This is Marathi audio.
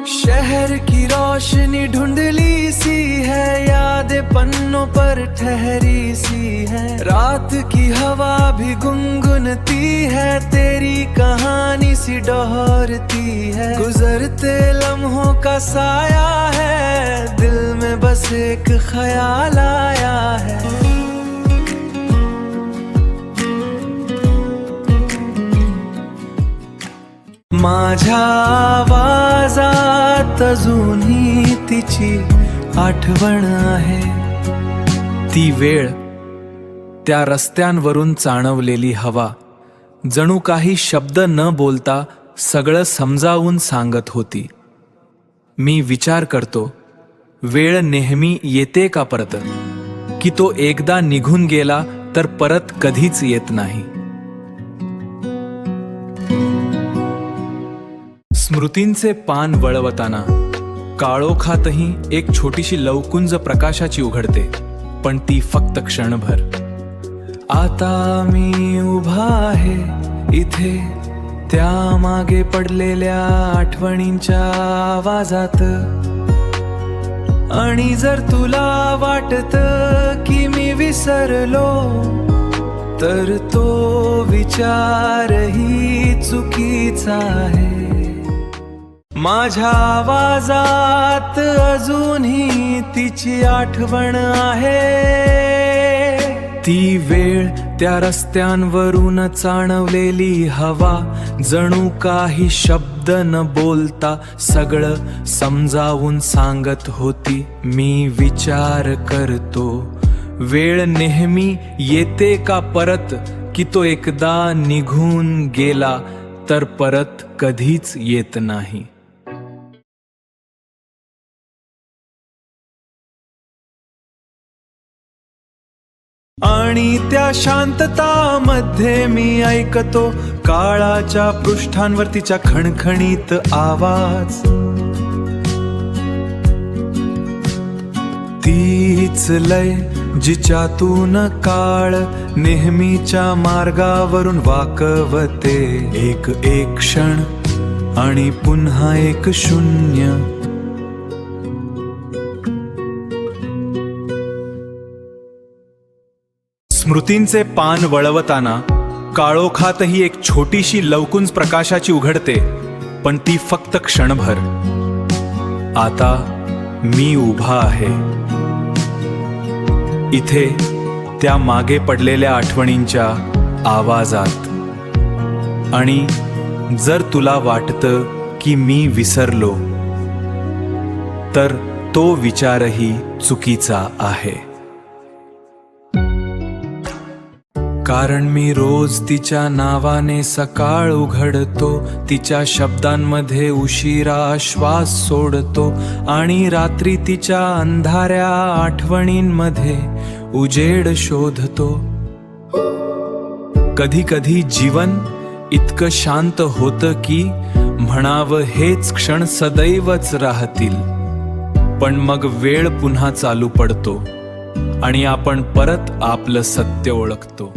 शहर की रोशनी ढूंढली सी है, यादें पन्नों पर ठहरी सी है। रात की हवा भी गुनगुनती है, तेरी कहानी सी दोहरती है। गुजरते लम्हों का साया है, दिल में बस एक ख्याल आया है। माझ्या आवाजात अजूनही तिची आठवण आहे। ती वेळ, त्या रस्त्यांवरून चाणवलेली हवा, जणू काही शब्द न बोलता सगळं समजावून सांगत होती। मी विचार करतो, वेळ नेहमी येते का परत, की तो एकदा निघून गेला तर परत कधीच येत नाही। स्मृतींचे पान वळवताना काळोखातही एक छोटीशी लवकुंज प्रकाशाची उघडते, पण ती फक्त क्षणभर। आता मी उभा आहे इथे, त्या मागे पडलेल्या आठवणींच्या आवाजात। आणि जर तुला वाटत की मी विसरलो, तर तो विचारही चुकीचा आहे। माझ्या आवाजात अजूनही तिची आठवण आहे। ती वेळ, त्या रस्त्यांवरून चाणवलेली हवा, जणू काही शब्द न बोलता सगळं समजावून सांगत होती। मी विचार करतो, वेळ नेहमी येते का परत, की तो एकदा निघून गेला तर परत कधीच येत नाही। आणि त्या शांततामध्ये मी ऐकतो काळाच्या पृष्ठांवरतीच्या खणखणीत आवाज। तीच लय जिच्यातून काळ नेहमीच्या मार्गावरून वाकवते। एक एक क्षण आणि पुन्हा एक शून्य। स्मृतींचे पान वळवताना काळोखातही एक छोटीशी लवकुंज प्रकाशाची उघडते, पण ती फक्त क्षणभर। आता मी उभा आहे इथे, त्या मागे पडलेल्या आठवणींच्या आवाजात। आणि जर तुला वाटतं की मी विसरलो, तर तो विचारही चुकीचा आहे। कारण मी रोज तिच्या नावाने सकाळ उघडतो, तिच्या शब्दांमध्ये उशिरा श्वास सोडतो, आणि रात्री तिच्या अंधाऱ्या आठवणींमध्ये उजेड शोधतो। कधी कधी जीवन इतकं शांत होतं की म्हणावं हेच क्षण सदैवच राहतील, पण मग वेळ पुन्हा चालू पडतो आणि आपण परत आपलं सत्य ओळखतो।